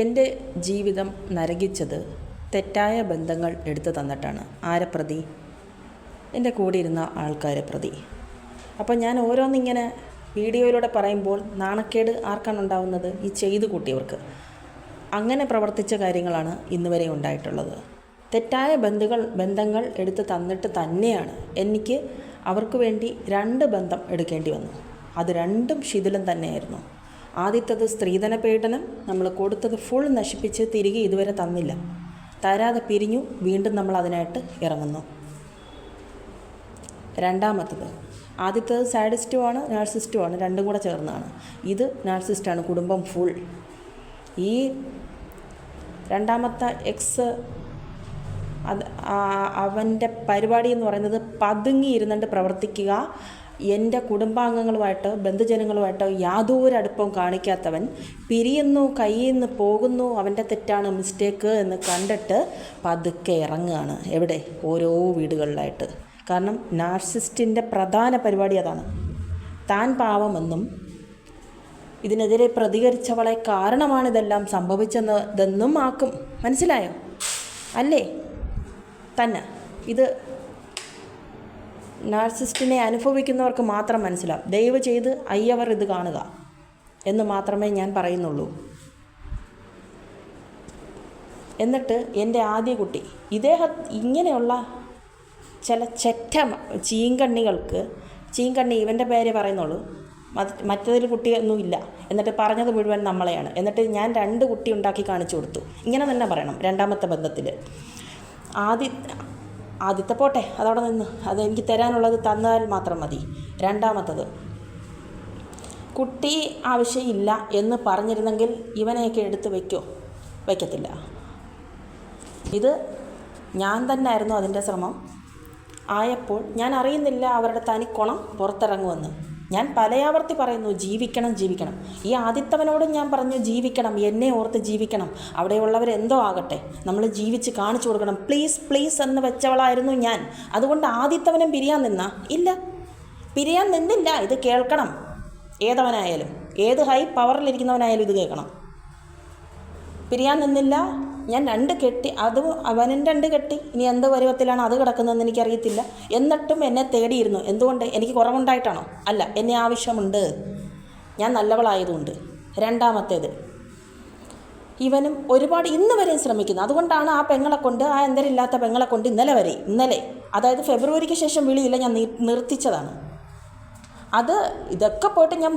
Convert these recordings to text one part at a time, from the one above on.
എൻ്റെ ജീവിതം നരകിച്ചത് തെറ്റായ ബന്ധങ്ങൾ എടുത്തു തന്നിട്ടാണ്. ആരെ പ്രതി? എൻ്റെ കൂടെ ഇരുന്ന ആൾക്കാരെ പ്രതി. അപ്പോൾ ഞാൻ ഓരോന്നിങ്ങനെ വീഡിയോയിലൂടെ പറയുമ്പോൾ നാണക്കേട് ആർക്കാണ് ഉണ്ടാവുന്നത്? ഈ ചെയ്തു കൂട്ടിയവർക്ക്. അങ്ങനെ പ്രവർത്തിച്ച കാര്യങ്ങളാണ് ഇന്ന് വരെ ഉണ്ടായിട്ടുള്ളത്. തെറ്റായ ബന്ധങ്ങൾ എടുത്ത് തന്നിട്ട് തന്നെയാണ് എനിക്ക് അവർക്ക് വേണ്ടി 2 ബന്ധം എടുക്കേണ്ടി വന്നു. അത് രണ്ടും ശിഥിലം തന്നെയായിരുന്നു. ആദ്യത്തത് സ്ത്രീധന പീഡനം. നമ്മൾ കൊടുത്തത് ഫുൾ നശിപ്പിച്ച് തിരികെ ഇതുവരെ തന്നില്ല. തരാതെ പിരിഞ്ഞു. വീണ്ടും നമ്മൾ അതിനായിട്ട് ഇറങ്ങുന്നു. രണ്ടാമത്തത്, ആദ്യത്തത് സാഡിസ്റ്റുമാണ്, നാർസിസ്റ്റുമാണ്, രണ്ടും കൂടെ ചേർന്നതാണ്. ഇത് നാർസിസ്റ്റാണ്, കുടുംബം ഫുൾ. ഈ രണ്ടാമത്തെ എക്സ് അവൻ്റെ പരിപാടി എന്ന് പറയുന്നത് പതുങ്ങി ഇരുന്നുകൊണ്ട് പ്രവർത്തിക്കുക. എൻ്റെ കുടുംബാംഗങ്ങളുമായിട്ട് ബന്ധുജനങ്ങളുമായിട്ട് യാതൊരു അടുപ്പവും കാണിക്കാത്തവൻ പിരിയുന്നു, കയ്യിൽ നിന്ന് പോകുന്നു, അവൻ്റെ തെറ്റാണ്, മിസ്റ്റേക്ക് എന്ന് കണ്ടിട്ട് പതുക്കെ ഇറങ്ങുകയാണ്. എവിടെ? ഓരോ വീടുകളിലായിട്ട്. കാരണം നാർസിസ്റ്റിൻ്റെ പ്രധാന പരിപാടി അതാണ്. താൻ പാവമെന്നും ഇതിനെതിരെ പ്രതികരിച്ചവളെ കാരണമാണിതെല്ലാം സംഭവിച്ചതെന്നും ആക്കും. മനസ്സിലായോ? അല്ലേ? തന്നെ ഇത് നാർസിസ്റ്റിനെ അനുഭവിക്കുന്നവർക്ക് മാത്രം മനസ്സിലാവും. ദയവ് ചെയ്ത് അയ്യവർ ഇത് കാണുക എന്ന് മാത്രമേ ഞാൻ പറയുന്നുള്ളൂ. എന്നിട്ട് എൻ്റെ ആദ്യ കുട്ടി ഇങ്ങനെയുള്ള ചില ചീങ്കണ്ണി ഇവൻ്റെ പേരെ പറയുന്നുള്ളൂ, മറ്റതിൽ കുട്ടിയൊന്നുമില്ല. എന്നിട്ട് പറഞ്ഞത് മുഴുവൻ നമ്മളെയാണ്. എന്നിട്ട് ഞാൻ 2 കുട്ടി ഉണ്ടാക്കി കാണിച്ചു കൊടുത്തു. ഇങ്ങനെ തന്നെ പറയണം. രണ്ടാമത്തെ ബന്ധത്തിൽ ആദ്യത്തെ പോട്ടെ, അതവിടെ നിന്ന്, അത് എനിക്ക് തരാനുള്ളത് തന്നാൽ മാത്രം മതി. രണ്ടാമത്തത്, കുട്ടി ആവശ്യമില്ല എന്ന് പറഞ്ഞിരുന്നെങ്കിൽ ഇവനെയൊക്കെ എടുത്ത് വയ്ക്കത്തില്ല. ഇത് ഞാൻ തന്നെ ആയിരുന്നു അതിൻ്റെ ശ്രമം. ആയപ്പോൾ ഞാൻ അറിയുന്നില്ല അവരുടെ തനിക്കുണം പുറത്തിറങ്ങുമെന്ന്. ഞാൻ പലയാവർത്തി പറയുന്നു, ജീവിക്കണം. ഈ ആദിത്യവനോടും ഞാൻ പറഞ്ഞു, ജീവിക്കണം, എന്നെ ഓർത്ത് ജീവിക്കണം, അവിടെയുള്ളവരെന്തോ ആകട്ടെ, നമ്മൾ ജീവിച്ച് കാണിച്ചു കൊടുക്കണം, പ്ലീസ് എന്ന് വെച്ചവളായിരുന്നു ഞാൻ. അതുകൊണ്ട് ആദിത്യവനും പിരിയാൻ നിന്നില്ല. ഇത് കേൾക്കണം. ഏതവനായാലും, ഏത് ഹൈ പവറിലിരിക്കുന്നവനായാലും ഇത് കേൾക്കണം. പിരിയാൻ നിന്നില്ല. ഞാൻ 2 കെട്ടി, അതും അവനും 2 കെട്ടി. ഇനി എന്ത് പരുവത്തിലാണ് അത് കിടക്കുന്നതെന്ന് എനിക്കറിയത്തില്ല. എന്നിട്ടും എന്നെ തേടിയിരുന്നു. എന്തുകൊണ്ട്? എനിക്ക് കുറവുണ്ടായിട്ടാണോ? അല്ല, എന്നെ ആവശ്യമുണ്ട്. ഞാൻ നല്ലവളായതുകൊണ്ട്. രണ്ടാമത്തേത്, ഇവനും ഒരുപാട് ഇന്ന് വരെയും ശ്രമിക്കുന്നു. അതുകൊണ്ടാണ് ആ എന്തരില്ലാത്ത പെങ്ങളെ കൊണ്ട് ഇന്നലെ അതായത് ഫെബ്രുവരിക്ക് ശേഷം വിളിയില്ല, ഞാൻ നിർത്തിച്ചതാണ്. ഇതൊക്കെ പോയിട്ട് ഞാൻ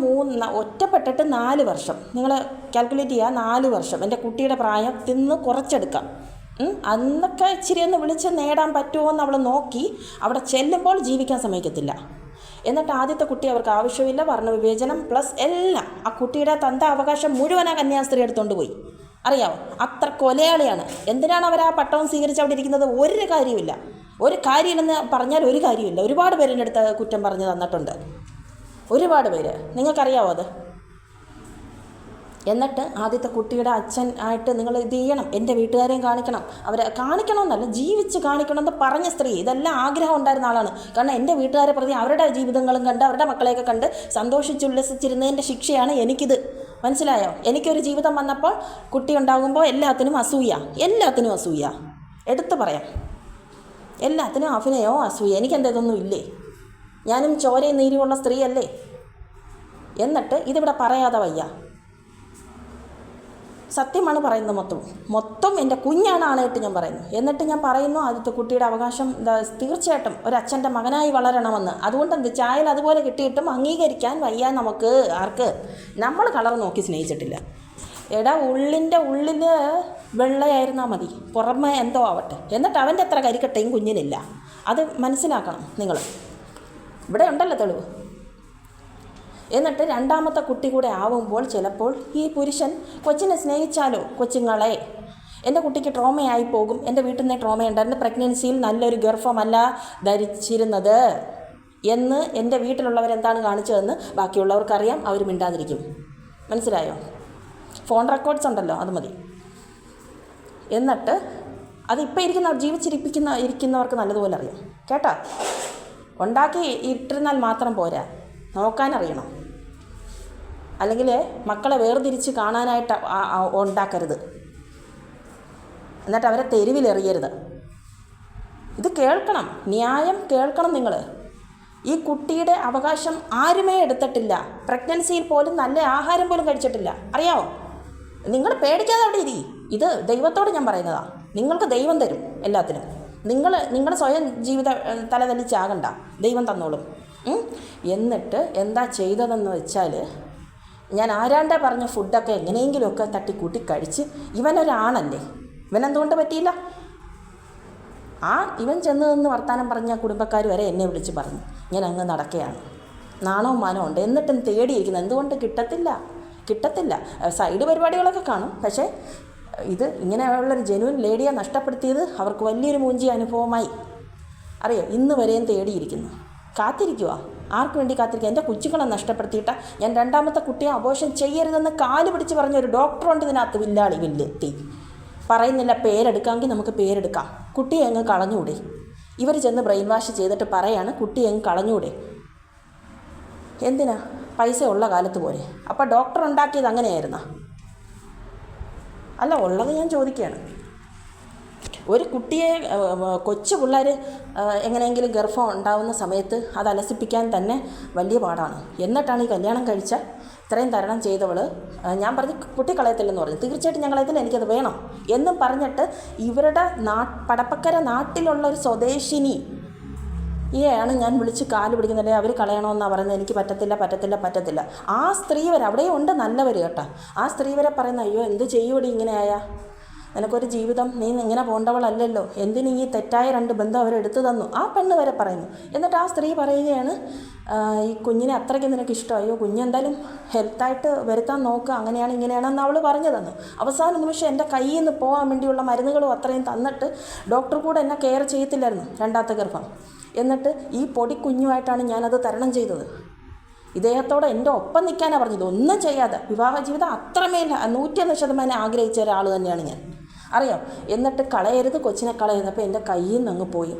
ഒറ്റപ്പെട്ടിട്ട് 4 വർഷം. നിങ്ങൾ കാൽക്കുലേറ്റ് ചെയ്യുക. 4 വർഷം. എൻ്റെ കുട്ടിയുടെ പ്രായത്തിൽ നിന്ന് കുറച്ചെടുക്കാം. അന്നൊക്കെ ഇച്ചിരി ഒന്ന് വിളിച്ച് നേടാൻ പറ്റുമോ എന്ന് അവൾ നോക്കി. അവിടെ ചെല്ലുമ്പോൾ ജീവിക്കാൻ സമ്മതിക്കത്തില്ല. എന്നിട്ട് ആദ്യത്തെ കുട്ടി അവർക്ക് ആവശ്യമില്ല. വർണ്ണവിവേചനം പ്ലസ് എല്ലാം. ആ കുട്ടിയുടെ അവകാശം മുഴുവൻ ആ കന്യാസ്ത്രീ എടുത്തുകൊണ്ട് പോയി. അറിയാമോ? അത്ര കൊലയാളിയാണ്. എന്തിനാണ് അവർ ആ പട്ടവും സ്വീകരിച്ച് അവിടെ ഇരിക്കുന്നത്? ഒരു കാര്യമില്ലെന്ന് പറഞ്ഞാൽ ഒരു കാര്യമില്ല. ഒരുപാട് പേരിൻ്റെ അടുത്ത് കുറ്റം പറഞ്ഞു തന്നിട്ടുണ്ട്. ഒരുപാട് പേര്. നിങ്ങൾക്കറിയാവോ അത്? എന്നിട്ട് ആദ്യത്തെ കുട്ടിയുടെ അച്ഛൻ ആയിട്ട് നിങ്ങൾ ഇത് ചെയ്യണം. എൻ്റെ വീട്ടുകാരെയും കാണിക്കണം. അവരെ കാണിക്കണമെന്നല്ല, ജീവിച്ച് കാണിക്കണമെന്ന് പറഞ്ഞ സ്ത്രീ. ഇതെല്ലാം ആഗ്രഹം ഉണ്ടായിരുന്ന ആളാണ്. കാരണം എൻ്റെ വീട്ടുകാരെ പ്രതി അവരുടെ ജീവിതങ്ങളും കണ്ട് അവരുടെ മക്കളെയൊക്കെ കണ്ട് സന്തോഷിച്ചുല്ലസിച്ചിരുന്നതിൻ്റെ ശിക്ഷയാണ് എനിക്കിത്. മനസ്സിലായോ? എനിക്കൊരു ജീവിതം വന്നപ്പോൾ കുട്ടി ഉണ്ടാകുമ്പോൾ എല്ലാത്തിനും അസൂയ. എടുത്തു പറയാം. എല്ലാത്തിനും അഭിനയമോ അസൂയ. എനിക്കെന്തൊന്നും ഇല്ലേ? ഞാനും ചോരയും നീരുമുള്ള സ്ത്രീയല്ലേ? എന്നിട്ട് ഇതിവിടെ പറയാതെ വയ്യ. സത്യമാണ് പറയുന്നത്. മൊത്തം എൻ്റെ കുഞ്ഞാണ് ആണായിട്ട് ഞാൻ പറയുന്നു. എന്നിട്ട് ഞാൻ പറയുന്നു, ആദ്യത്തെ കുട്ടിയുടെ അവകാശം തീർച്ചയായിട്ടും ഒരു മകനായി വളരണമെന്ന്. അതുകൊണ്ട് ചായൽ അതുപോലെ കിട്ടിയിട്ടും അംഗീകരിക്കാൻ വയ്യ നമുക്ക്. ആർക്ക്? നമ്മൾ കളർ നോക്കി സ്നേഹിച്ചിട്ടില്ല. ഉള്ളിൽ വെള്ളയായിരുന്നാൽ മതി, പുറമെ എന്തോ ആവട്ടെ. എന്നിട്ട് അവൻ്റെ അത്ര കരിക്കട്ടയും കുഞ്ഞിനില്ല. അത് മനസ്സിലാക്കണം നിങ്ങൾ. ഇവിടെ ഉണ്ടല്ലോ തെളിവ്. എന്നിട്ട് രണ്ടാമത്തെ കുട്ടി കൂടെ ആവുമ്പോൾ ചിലപ്പോൾ ഈ പുരുഷൻ കൊച്ചിനെ സ്നേഹിച്ചാലോ, കൊച്ചുങ്ങളെ എൻ്റെ കുട്ടിക്ക് ട്രോമയായി പോകും. എൻ്റെ വീട്ടിൽ നിന്ന് ട്രോമയുണ്ടായിരുന്നു. പ്രഗ്നൻസിയിൽ നല്ലൊരു ഗർഭമല്ല ധരിച്ചിരുന്നത് എന്ന് എൻ്റെ വീട്ടിലുള്ളവരെന്താണ് കാണിച്ചതെന്ന് ബാക്കിയുള്ളവർക്കറിയാം. അവർ മിണ്ടാതിരിക്കും. മനസ്സിലായോ? ഫോൺ റെക്കോർഡ്സ് ഉണ്ടല്ലോ, അത് മതി. എന്നിട്ട് അതിപ്പോൾ ജീവിച്ചിരിക്കുന്നവർക്ക് നല്ലതുപോലെ അറിയാം. കേട്ടോ? ഉണ്ടാക്കി ഇട്ടിരുന്നാൽ മാത്രം പോരാ, നോക്കാനറിയണം. അല്ലെങ്കിൽ മക്കളെ വേർതിരിച്ച് കാണാനായിട്ട് ഉണ്ടാക്കരുത്. എന്നിട്ട് അവരെ തെരുവിലെറിയരുത്. ഇത് കേൾക്കണം, ന്യായം കേൾക്കണം നിങ്ങൾ. ഈ കുട്ടിയുടെ അവകാശം ആരുമേ എടുത്തിട്ടില്ല. പ്രഗ്നൻസിയിൽ പോലും നല്ല ആഹാരം പോലും കഴിച്ചിട്ടില്ല. അറിയാമോ? നിങ്ങൾ പേടിക്കാതെ അവിടെ ഇരി. ഇത് ദൈവത്തോട് ഞാൻ പറയുന്നതാണ്. നിങ്ങൾക്ക് ദൈവം തരും എല്ലാത്തിനും. നിങ്ങൾ സ്വയം ജീവിത തലതല്ലിച്ചാകണ്ട, ദൈവം തന്നോളും. എന്നിട്ട് എന്താ ചെയ്തതെന്ന് വെച്ചാൽ, ഞാൻ ആരാണ്ട പറഞ്ഞ ഫുഡൊക്കെ എങ്ങനെയെങ്കിലുമൊക്കെ തട്ടിക്കൂട്ടി കഴിച്ച്, ഇവനൊരാണല്ലേ, ഇവനെന്തുകൊണ്ട് പറ്റിയില്ല? ഇവൻ ചെന്ന് നിന്ന് വർത്താനം പറഞ്ഞ കുടുംബക്കാർ വരെ എന്നെ വിളിച്ച് പറഞ്ഞു ഞാൻ അങ്ങ് നടക്കുകയാണ്. നാണവും മാനവും ഉണ്ട്, എന്നിട്ടും തേടിയിരിക്കുന്നത് എന്തുകൊണ്ട് കിട്ടത്തില്ല. സൈഡ് പരിപാടികളൊക്കെ കാണും. പക്ഷേ ഇത് ഇങ്ങനെയുള്ളൊരു ജെനുവിൻ ലേഡിയെ നഷ്ടപ്പെടുത്തിയത് അവർക്ക് വലിയൊരു മൂഞ്ചി അനുഭവമായി. അറിയോ? ഇന്ന് വരെയും തേടിയിരിക്കുന്നു. കാത്തിരിക്കുക. ആർക്ക് വേണ്ടി കാത്തിരിക്കുക? എൻ്റെ കൊച്ചുങ്ങളെ നഷ്ടപ്പെടുത്തിയിട്ട് ഞാൻ രണ്ടാമത്തെ കുട്ടിയെ അബോർഷൻ ചെയ്യരുതെന്ന് കാല് പിടിച്ച് പറഞ്ഞൊരു ഡോക്ടറുണ്ട് ഇതിനകത്ത്. വില്ലെത്തി പറയുന്നില്ല. പേരെടുക്കാമെങ്കിൽ നമുക്ക് പേരെടുക്കാം. കുട്ടിയെ അങ്ങ് കളഞ്ഞുകൂടെ? ഇവർ ചെന്ന് ബ്രെയിൻ വാഷ് ചെയ്തിട്ട് പറയാണ് കുട്ടിയെ അങ്ങ് കളഞ്ഞുകൂടെ? എന്തിനാ? പൈസ ഉള്ള കാലത്ത് പോലെ. അപ്പോൾ ഡോക്ടർ ഉണ്ടാക്കിയത് അങ്ങനെയായിരുന്നോ? അല്ല, ഉള്ളത് ഞാൻ ചോദിക്കുകയാണ്. ഒരു കുട്ടിയെ കൊച്ചു പിള്ളേർ എങ്ങനെയെങ്കിലും ഗർഭം ഉണ്ടാകുന്ന സമയത്ത് അത് അലസിപ്പിക്കാൻ തന്നെ വലിയ പാടാണ്. എന്നിട്ടാണ് ഈ കല്യാണം കഴിച്ച ഇത്രയും തരണം ചെയ്തവൾ ഞാൻ പറഞ്ഞ് കുട്ടി കളയത്തില്ലെന്ന് പറഞ്ഞു. തീർച്ചയായിട്ടും ഞാൻ കളയത്തില്ല, എനിക്കത് വേണം എന്നും പറഞ്ഞിട്ട് ഇവരുടെ പടപ്പക്കര നാട്ടിലുള്ള ഒരു സ്വദേശിനി ഈയാണ് ഞാൻ വിളിച്ച് കാല് പിടിക്കുന്നില്ലേ, അവർ കളയണമെന്നാണ് പറയുന്നത്. എനിക്ക് പറ്റത്തില്ല. ആ സ്ത്രീ വരെ അവിടെയും ഉണ്ട് നല്ലവർ കേട്ടോ. ആ സ്ത്രീ വരെ പറയുന്ന അയ്യോ എന്ത് ചെയ്യുവടി ഇങ്ങനെ ആയാ, നിനക്കൊരു ജീവിതം, നീ ഇങ്ങനെ പോകേണ്ടവളല്ലല്ലോ, എന്തിന് ഈ തെറ്റായ 2 ബന്ധം അവരെടുത്തു തന്നു. ആ പെണ്ണ് വരെ പറയുന്നു. എന്നിട്ട് ആ സ്ത്രീ പറയുകയാണ് ഈ കുഞ്ഞിനെ അത്രയ്ക്ക് നിനക്ക് ഇഷ്ടമായോ, കുഞ്ഞെന്തായാലും ഹെൽത്തായിട്ട് വരുത്താൻ നോക്കുക, അങ്ങനെയാണ് ഇങ്ങനെയാണെന്ന് അവൾ പറഞ്ഞു തന്നു. അവസാന നിമിഷം എൻ്റെ കയ്യിൽ നിന്ന് പോകാൻ വേണ്ടിയുള്ള മരുന്നുകളും അത്രയും തന്നിട്ട് ഡോക്ടർ കൂടെ എന്നെ കെയർ ചെയ്യത്തില്ലായിരുന്നു രണ്ടാമത്തെ ഗർഭം. എന്നിട്ട് ഈ പൊടി കുഞ്ഞുമായിട്ടാണ് ഞാനത് തരണം ചെയ്തത്. ഇദ്ദേഹത്തോടെ എൻ്റെ ഒപ്പം നിൽക്കാനാണ് പറഞ്ഞത്, ഒന്നും ചെയ്യാതെ. വിവാഹ ജീവിതം അത്രമേൽ 101% ആഗ്രഹിച്ച ഒരാൾ തന്നെയാണ് ഞാൻ, അറിയാം. എന്നിട്ട് കളയരുത്, കൊച്ചിനെ കളയരുത്. അപ്പോൾ എൻ്റെ കയ്യിൽ നിന്ന് അങ്ങ് പോയി.